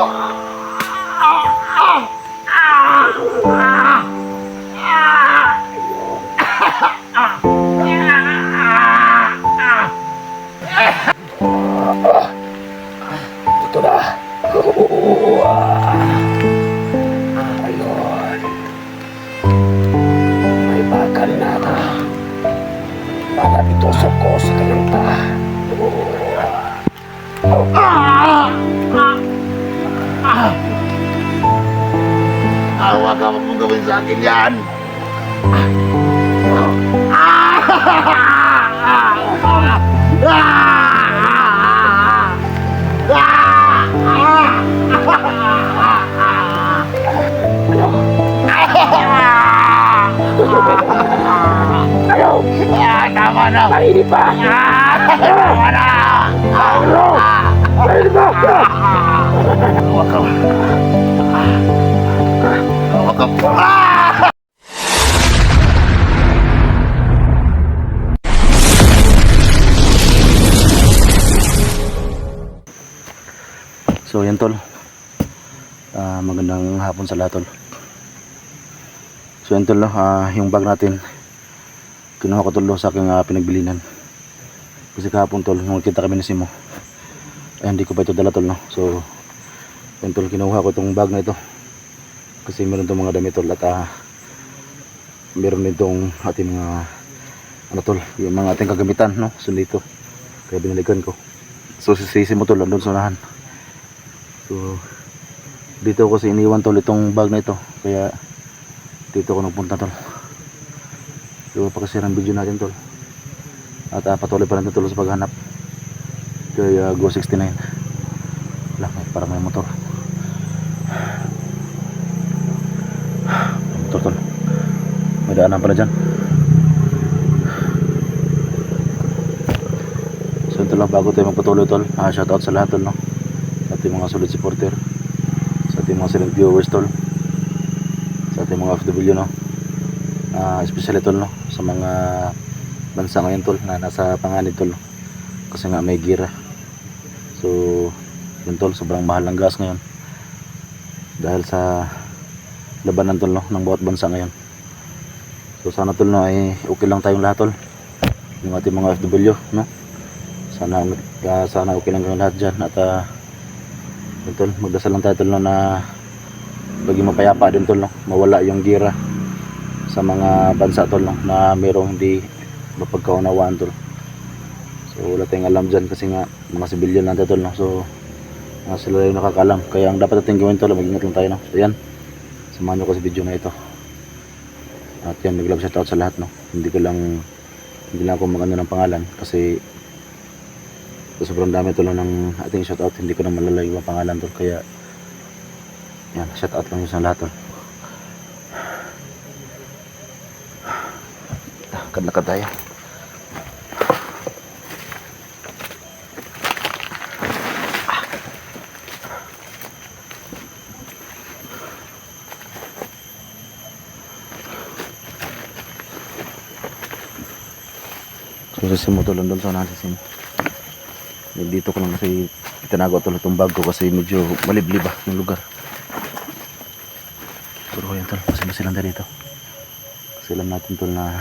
Ito na. Ayun. May bakal na ka. Para itusok ko sa kanyang paa. Huwag ka mong gawin sa akin yan. Tama na. Mainit pa. Tama na. Mainit pa. Huwag ka. Huwag ka. So yan tol, magandang hapon sa lahat tol. So yan tol, yung bag natin kinuha ko tol sa aking pinagbilinan. Kasi kahapon tol, nung kita kami ni Simo, ay hindi ko pa ito dala tol, no? So yan tol, kinuha ko itong bag na ito kasi meron itong mga damit tol, at meron din itong ating mga ano tol, yung mga ating kagamitan, no? So dito, kaya binalikan ko. So si Simo tol, andun sa unahan. So dito ko kasi iniwan tol itong bag na ito, kaya dito ko nagpunta tol. So pakisirang video natin tol, at patuloy pa natin tol sa paghanap kay Go 69. Wala, parang may motor. May motor tol, may daanan pala dyan. So ito lang, bago tayo magpatuloy tol, shoutout sa lahat tol, no? Sa ating mga solid supporter, sa ating mga silent viewers tol, sa ating mga FW, no? Especially tol, no? Sa mga bansa ngayon tol na nasa panganib tol, kasi nga may gira. So yun tol, sobrang mahal ng gas ngayon dahil sa labanan tol, no? Ng bawat bansa ngayon. So sana tol, no, ay okay lang tayong lahat tol, yung ating mga FW, no? Sana okay lang kayong lahat dyan, at tol, magdasal lang tayo tol, no, na maging mapayapa din tol, no? Mawala yung gira sa mga bansa tol, no, na mayroong hindi mapagkaunawaan tol. So wala tayong alam dyan kasi nga mga civilian lang tayo tol, no? So sila yung nakakalam, kaya ang dapat natin gawin tol, mag-ingat lang tayo, no? So yan, samahan nyo ko sa video na ito. At yan, nag-love shoutout sa lahat, no? Hindi lang ako mag-ano ng pangalan kasi sobrang dami tol ng ating shoutout, hindi ko na malalagay yung pangalan tol, kaya yan, shoutout lang yun sa lahat tol. Lakad tayo. So sa Simo tol, doon sa unahan sa Simo. Dito ko lang kasi itinago tol itong bag ko kasi medyo maliblib yung lugar. Pero yan tol, masilang tayo dito kasi alam natin tol na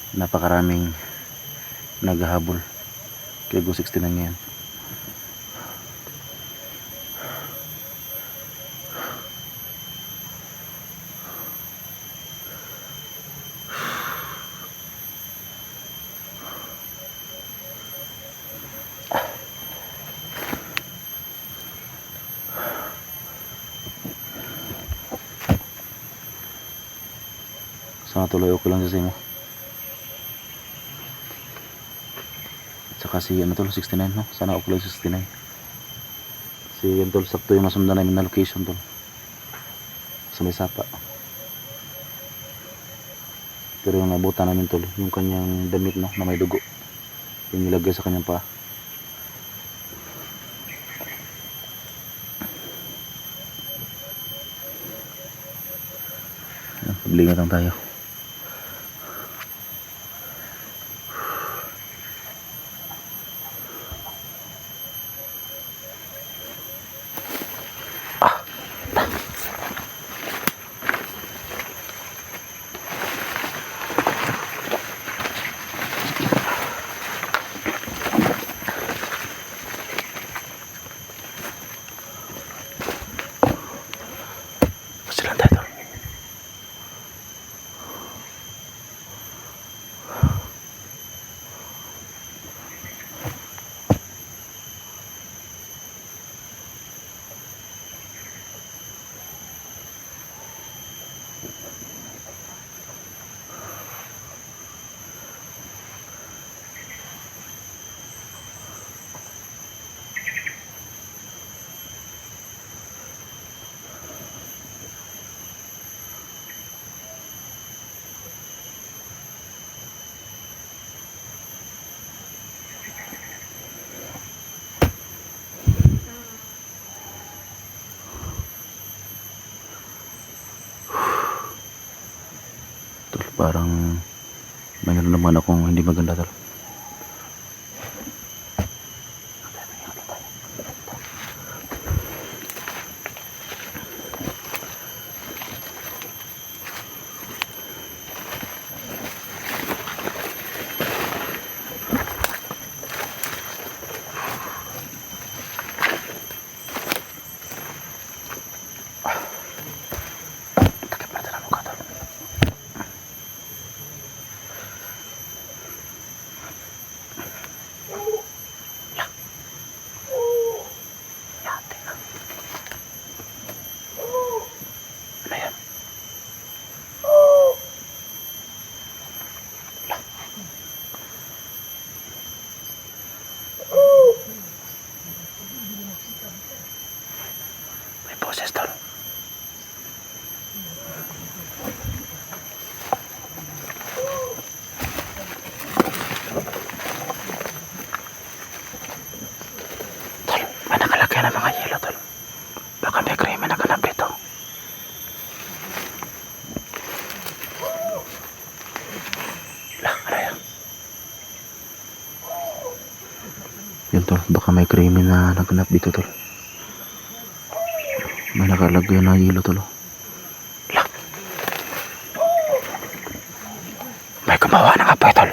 napakaraming naghahabol kay Go 69 ngayon. Sana tuloy okay lang sa Simo. Saka si ano tol, 69, no? Sana okay lang 69. Si yan tol, sakto yung nasundan namin na location tol, sa may sapa. Pero yung nabutan namin tol, yung kanyang damit, no, na may dugo, yung nilagay sa kanyang paa. Paglingat lang tayo. Parang mayroon naman akong hindi maganda tol. Takip natin ang mukha tol. Ano yan? May boses tol. Tol, may nakalagay na mga yelo tol. Baka may krimen na ganap dito. Ano yan? Yun tol, baka may krimen na naganap dito tol. May nakalagay na yelo tol. May gumawa ng apoy tol.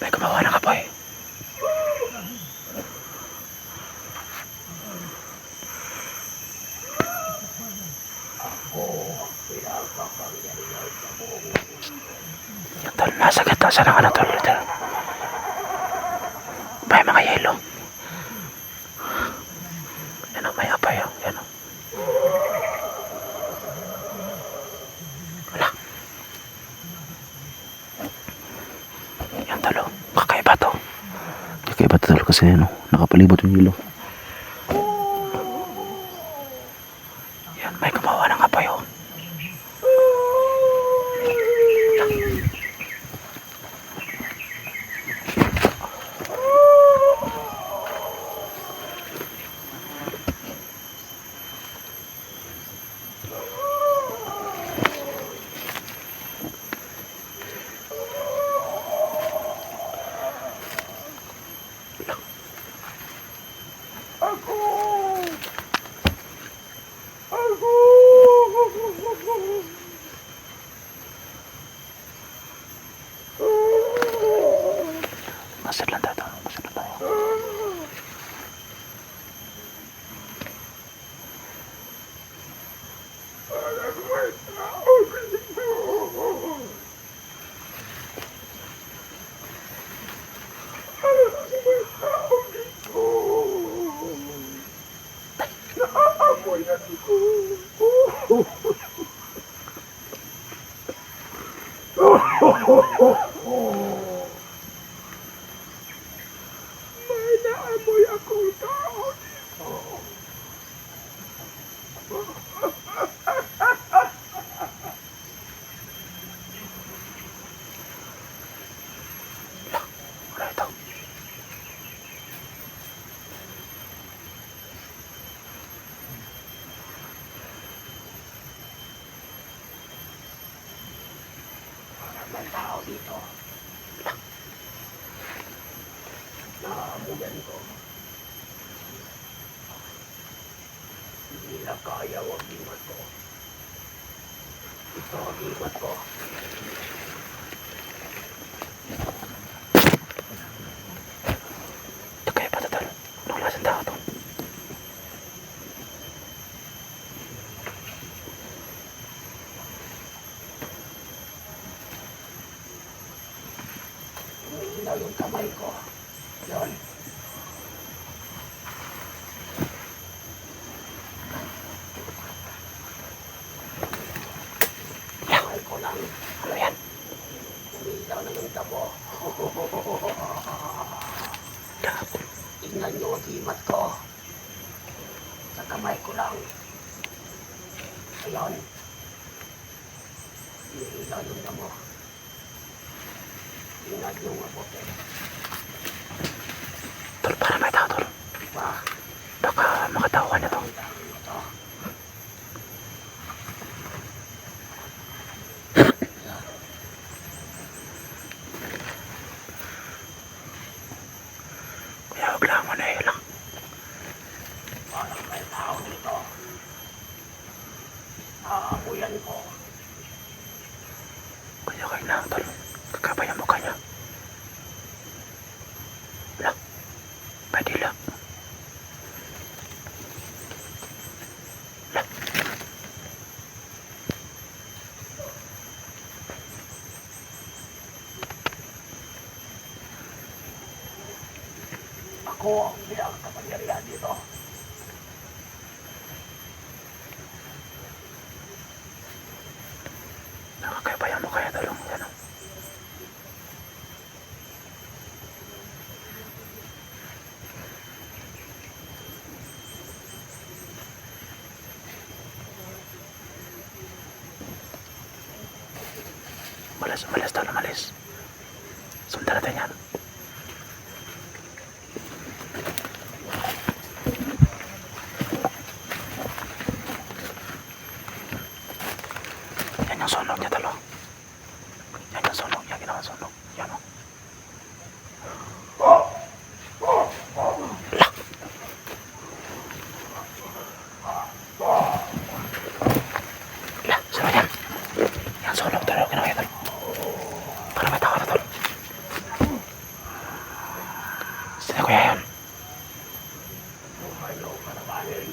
May gumawa ng apoy. Yan tol, nasa gitna sa ng ano tol. Ito. May mga yelo. Yan o, may apoy o. Yan o. Wala. Yan tol o. Kakaiba to. Kakaiba to tol kasi ano, nakapalibot yung yelo. Yan, may gumawa ng apoy o. Masid lang tayo. Masid lang tayo. May naamoy akong tao. Wala ito. May tao dito. Naamoyan ko. Hindi na kaya ang himat ko. Ito ang himat ko. Ito kaya pa to tol. Anong klaseng tao to? Umiilaw yung kamay ko. Yun. Kamay ko lang. Ano yan? Umiilaw na yung tabo. Tingnan nyo ang himat ko. Sa kamay ko lang. Ayun. Umiilaw yung tabo. Tingnan nyo mabuti. Tol, para may tao tol. Ba? Baka makatawa na to. Tingnan nyo to. ano eh lang. Parang may tao dito. Aamuyan ko. Kaya kayo na, tol. Kakabay ang mukha niya. Wala. Pwede lang. Wala. Ako ang bilang kapangyarihan dito. Nakakabay ang mukha niya, tol. Yan o. Umalis tol, umalis. Sundan natin yan. Yan yung sunog niya, tol. Yan yung sunog niya, ginawa sunog. Yan o. Wala, sino yan? Yan sunog, tol. Ginawa yan, tol. Para may tao na, tol. Sino kuya yan? Ayaw kalabanin.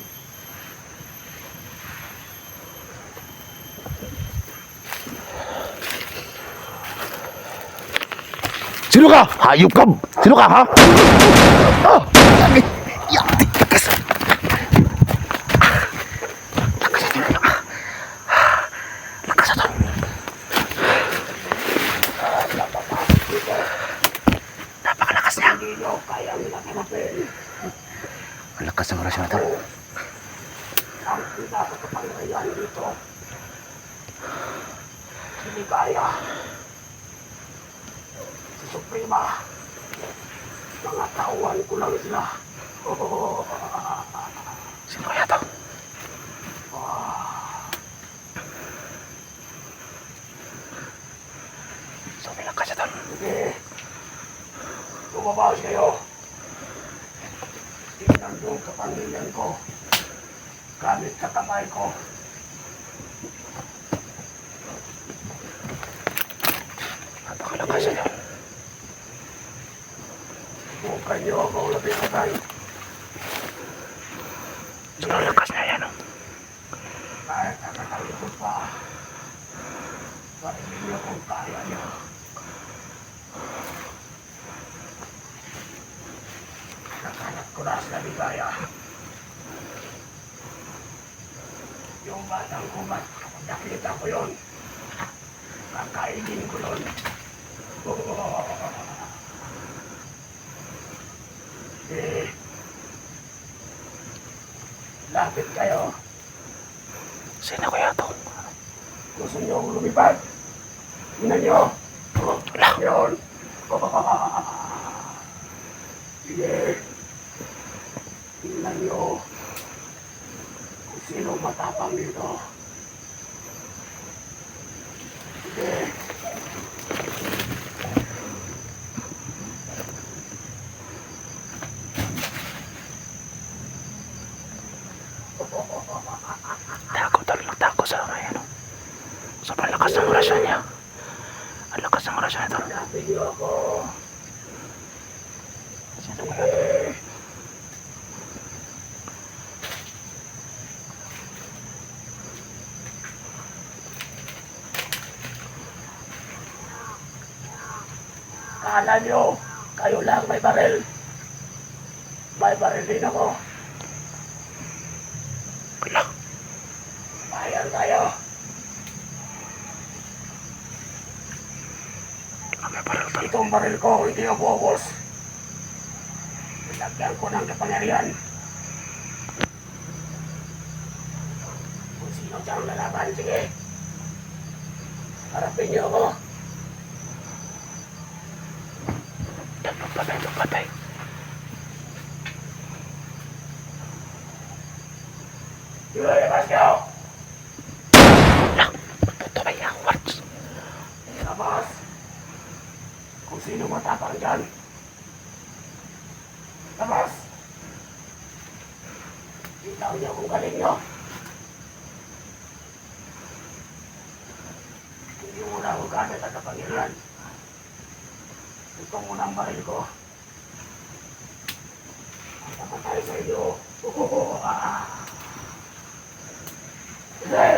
Sino ka? Hayop ka! Sino ka, ha? Ah! Yak! Lakas! Lakas ito! Lakas ito! Napakalakas niya! Hindi nyo kayang nakanapin. Ang lakas ng orasyon ito. Ang pinakakapangyarihan dito. Hindi kaya. Si Suprema. Mga tauhan ko lang sila. Sino kaya ito? So, may lakas ito. Sige. Bumabawas kayo. Tingnan doon kapamilyan ko. Gamit sa kamay ko. Napakalakas ito. Huwag kayo ako lapitan. Sobrang lakas niya yan, oh. Kahit nakakalikot pa. Bakit hindi akong kaya niya? Nakalat ko na sila ligaya. Yung batang kumat, kapag nakita ko yun, kakainin ko yun. Eh, lapit kayo. Sino kaya ito? Gusto niyo akong lumipad? Tingnan niyo. Yun. Sige. Tingnan niyo. Kung sino matapang dito. Sige. Tago, tol. Nagtago sa may ano. Sobrang lakas ng orasyon niya. Ang lakas ng orasyon ito. Lapit niyo ako. Sino kaya ito? Kala niyo, kayo lang may baril. May baril din ako. Wala. Bayan tayo. May baril, tol. Itong baril ko, hindi ubos. Nilagyan ko ng kapangyarihan. Kung sino siyang lalaban, sige. Harapin niyo ako. Magpatay, magpatay. Lumabas kayo. Wala. Puto ba yung words? Labas. Kung sino matapang dyan. Labas. Ikaw niyo kung galing niyo. Hindi mo na ako gamit at kapangyarihan. Ito muna ang baril ko. Ang namatay sa iyo. Sige!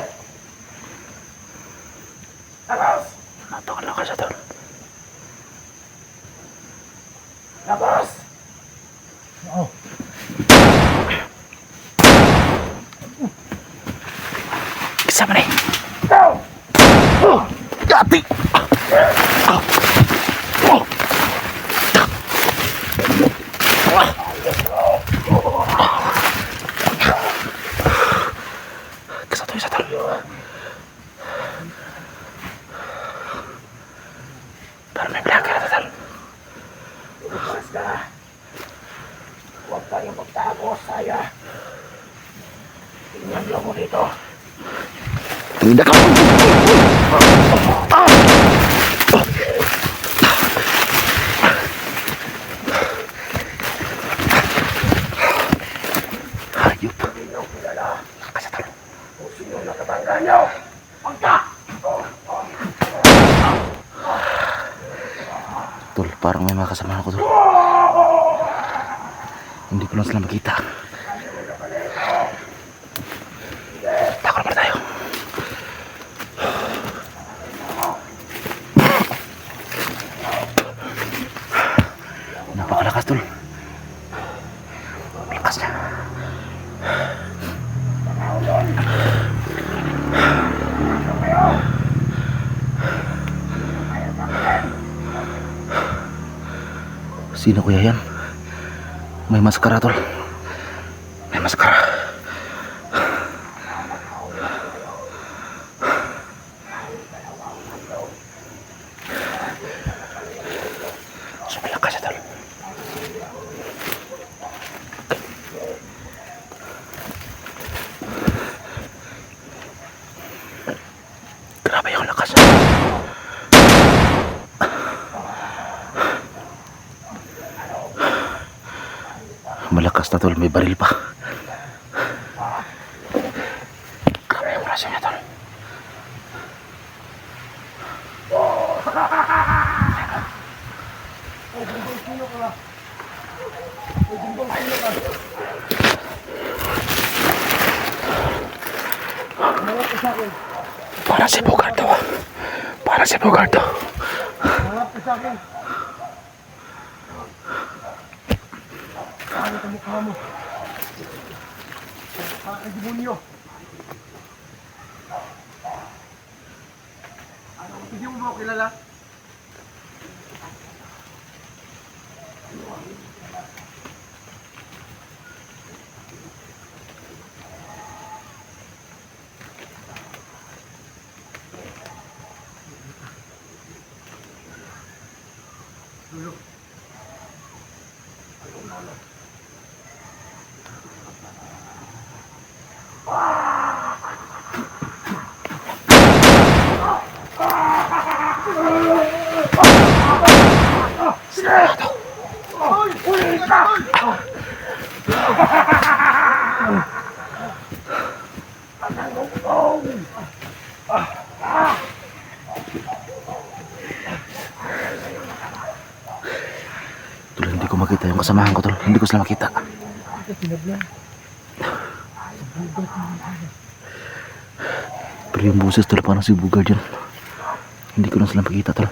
Labas! Napakalakas ito. Labas! Oo. Isa mo na eh. Ikaw! Dati! Kasatu isa tol. Parang may blacker ito tol. Lumabas ka. Huwag kayong magtago, saya. Tingnan niyo ako dito. Tindak ako. Hayop. Hindi niyo kilala Lakas ito. kung sino nakabangga niyo. Pagka! Tol, parang may mga kasama ako tol. Hindi ko lang sila makita. Tako naman tayo. Napakalakas tol. Lakas niya. Sino kuya yan? May maskara tol. May maskara. Sumalakas siya tol. Grabe yung lakas. Malakas na tol, may baril pa. Grabe yung rasyo niya tol. Para si Bogart to. Para si Bogart to. Harap ka sa akin. Ano ang mukha mo? Ay, demonyo. Ano, hindi mo ba ako kilala? Dulo. Tol, hindi ko makita yung kasamahan ko tol. Hindi ko sila makita. Pero yung boses tol, parang si Bogart dyan. Hindi ko na sila makita tol.